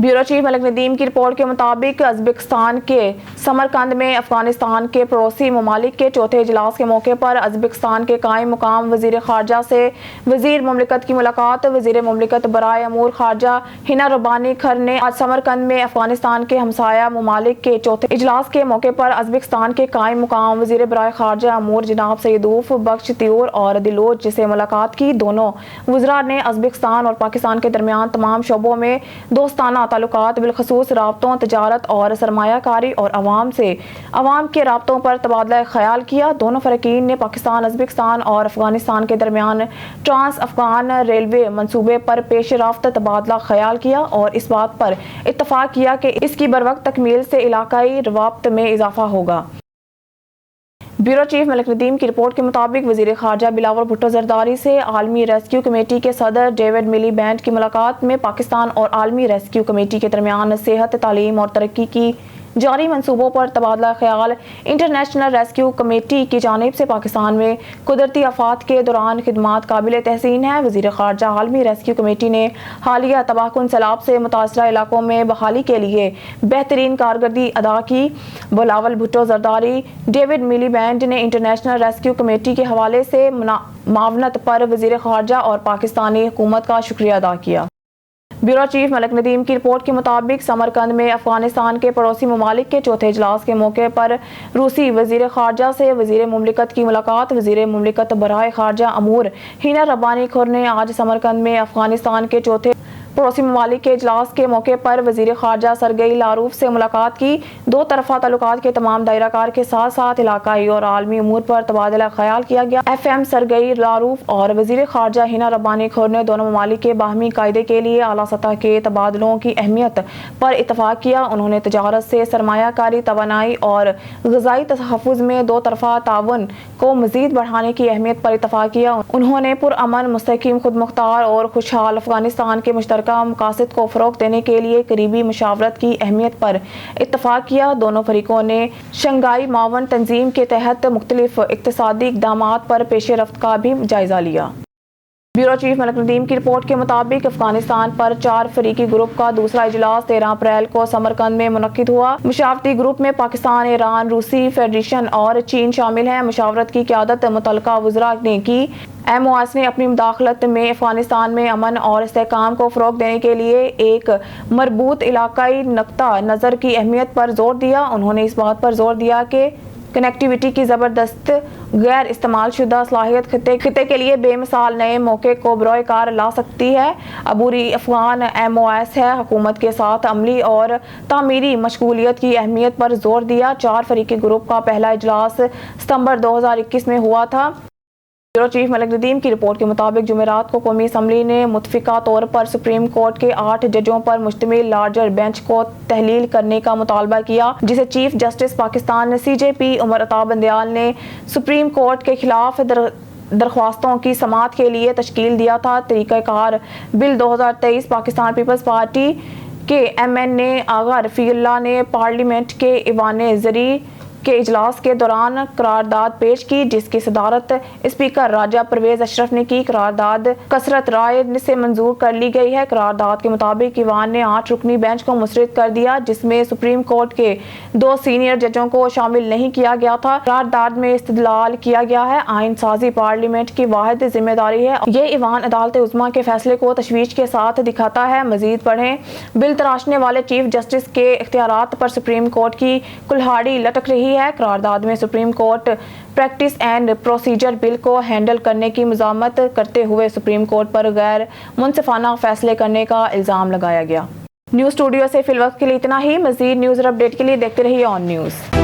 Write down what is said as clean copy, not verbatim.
Bureau chief Malik Nadeem की report के मुताबिक उज़्बेकिस्तान के समरकंद में अफगानिस्तान के पड़ोसी ममालिक के चौथे इजलास के मौके पर उज़्बेकिस्तान के कायम मुकाम वज़ीर ख़ारजा से वज़ीर मुमलिकत की मुलाकात। वज़ीर मुमलिकत बराए अमूर ख़ारजा हिना रब्बानी खर ने आज समरकंद में अफगानिस्तान के हमसाया ममालिक के चौथे इजलास के मौके पर उज़्बेकिस्तान के कायम मुकाम वज़ीर बराए ख़ारजा अमूर जनाब सईदूफ बख्श तियोर और दिलोज से मुलाकात की। दोनों वज़रा ने उज़्बेकिस्तान और पाकिस्तान के दरमियान तमाम शोबों में दोस्ताना ताल्लुकात बिलखसूस राब्तों, तजारत और सरमायाकारी और अवाम के राब्तों पर तबादला ख्याल किया। दोनों फ़रीक़ीन ने पाकिस्तान, उज़्बेकिस्तान और अफगानिस्तान के दरमियान ट्रांस अफ़गान रेलवे मंसूबे पर पेश रफ्त तबादला ख्याल किया और इस बात पर इत्तफ़ाक़ किया कि इसकी बरवक्त तकमील से इलाकाई रवाब्त में इजाफ़ा होगा। ब्यूरो चीफ मलिक नदीम की रिपोर्ट के मुताबिक वज़ीर ख़ारजा बिलावल भुट्टो ज़रदारी से आलमी रेस्क्यू कमेटी के सदर डेविड मिलीबैंड की मुलाकात में पाकिस्तान और आलमी रेस्क्यू कमेटी के दरमियान सेहत, तालीम और तरक्की की जारी मंसूबों पर तबादला ख्याल। इंटरनेशनल रेस्क्यू कमेटी की जानिब से पाकिस्तान में कुदरती आफात के दौरान खिदमात काबिल तहसीन है। वज़ीर ख़ारजा आलमी रेस्क्यू कमेटी ने हालिया तबाहकुन सैलाब से मुतासरा इलाकों में बहाली के लिए बेहतरीन कारकर्दगी अदा की। बिलावल भुट्टो ज़रदारी डेविड मिलीबैंड ने इंटरनेशनल रेस्क्यू कमेटी के हवाले से मावनत पर वज़ीर ख़ारजा और पाकिस्तानी हुकूमत का शुक्रिया अदा किया। ब्यूरो चीफ मलिक नदीम की रिपोर्ट के मुताबिक समरकंद में अफगानिस्तान के पड़ोसी ममालिक के चौथे इजलास के मौके पर रूसी वज़ीर ख़ारजा से वज़ीर मुमलिकत की मुलाकात। वज़ीर मुमलिकत बराए ख़ारजा अमूर हिना रब्बानी खुर ने आज समरकंद में अफगानिस्तान के चौथे पड़ोसी ममालिक के इजलास के मौके पर वज़ीर ख़ारजा सरगई लारूफ से मुलाकात की। दो तरफ़ा ताल्लुकात के तमाम दायराकार के साथ साथ इलाकाई और आलमी अमूर पर तबादला ख्याल किया गया। FM सरगई लारूफ और वज़ीर ख़ारजा हिना रब्बानी खुर ने दोनों ममालिक के बाहमी कायदे के लिए आला सतह के तबादलों की अहमियत पर इत्तफ़ाक़ किया। उन्होंने तजारत से सरमायाकारी, तवानाई और ग़िज़ाई तहफ़्फ़ुज़ में दो तरफ़ा ताउन को मज़ीद बढ़ाने की अहमियत पर इत्तफ़ाक़ किया। उन्होंने पुरअमन, मुस्तक़ीम, खुदमुख्तार और खुशहाल अफ़गानिस्तान के मुश्तरका मकासद को फ़रोग़ देने के लिए करीबी मुशावरत की अहमियत पर इत्तफ़ाक़ किया। दोनों फ़रीक़ों ने शंघाई मावन तंजीम के तहत मुख्तलिफ़ इक़्तिसादी इक़दामात पर पेश रफ्त का भी जायज़ा लिया। ब्यूरो चीफ मलिक नदीम की रिपोर्ट के मुताबिक अफगानिस्तान पर 4 फ़रीक़ी ग्रुप का दूसरा इजलास 13 अप्रैल को समरकंद में मुनक्किद हुआ। मुशावरती ग्रुप में पाकिस्तान, ईरान, रूसी फेडरेशन और चीन शामिल हैं। मुशावरत की क़यादत मुतल्लिक़ा वज़रा ने की। MOS ने अपनी मुदाखलत में अफगानिस्तान में अमन और इस्तेहकाम को फ़रोग़ देने के लिए एक मरबूत इलाकाई नुक्ता नज़र की अहमियत पर जोर दिया। उन्होंने इस बात पर जोर दिया कि कनेक्टिविटी की ज़बरदस्त गैर इस्तेमाल शुदा सलाहियत खिते के लिए बेमिसाल नए मौके को बरोए कार ला सकती है। अबूरी अफ़गान MOS है हुकूमत के साथ अमली और तामीरी मशगूलियत की अहमियत पर जोर दिया। 4 फ़रीक़ी ग्रुप का पहला इजलास सितंबर 2021 में हुआ था। ब्यूरो चीफ मलिक नदीम की रिपोर्ट के मुताबिक जुमेरात को कौमी असम्बली ने मुत्तफ़िक़ा तौर पर सुप्रीम कोर्ट के 8 जजों पर मुश्तमिल लार्जर बेंच को तहलील करने का मुतालबा किया, जिसे chief justice Pakistan CJP Umar Ata Bandial ने सुप्रीम कोर्ट के खिलाफ दरख्वास्तों की समाअत के लिए तश्कील दिया था। तरीक़ाकार बिल 2023 पाकिस्तान पीपल्स पार्टी के MNA आगा रफ़ीउल्लाह ने पार्लियामेंट के ईवान ज़री के इजलास के दौरान करारदाद पेश की, जिसकी सदारत स्पीकर राजा परवेज अशरफ ने की। करारदाद कसरत राय से मंजूर कर ली गई है। करारदाद के मुताबिक ईवान ने 8 रुकनी बेंच को मुस्तरद कर दिया, जिसमें सुप्रीम कोर्ट के 2 सीनियर जजों को शामिल नहीं किया गया था। करारदाद में इस्तदलाल किया गया है आइन साजी पार्लियामेंट की वाहिद जिम्मेदारी है। ये ईवान अदालत उज़्मा के फैसले को तशवीश के साथ दिखाता है। मजीद पढ़ें, बिल तराशने वाले चीफ जस्टिस के इख्तियारात पर सुप्रीम कोर्ट की कुल्हाड़ी लटक रही है। करारदाद में supreme court practice and procedure bill को हैंडल करने की मज़ामत करते हुए सुप्रीम कोर्ट पर गैर मुनसिफाना फैसले करने का इल्ज़ाम लगाया गया। न्यूज़ स्टूडियो से फिलवक्त के लिए इतना ही। मज़ीद न्यूज़ और अपडेट के लिए देखते रहिए ऑन न्यूज़।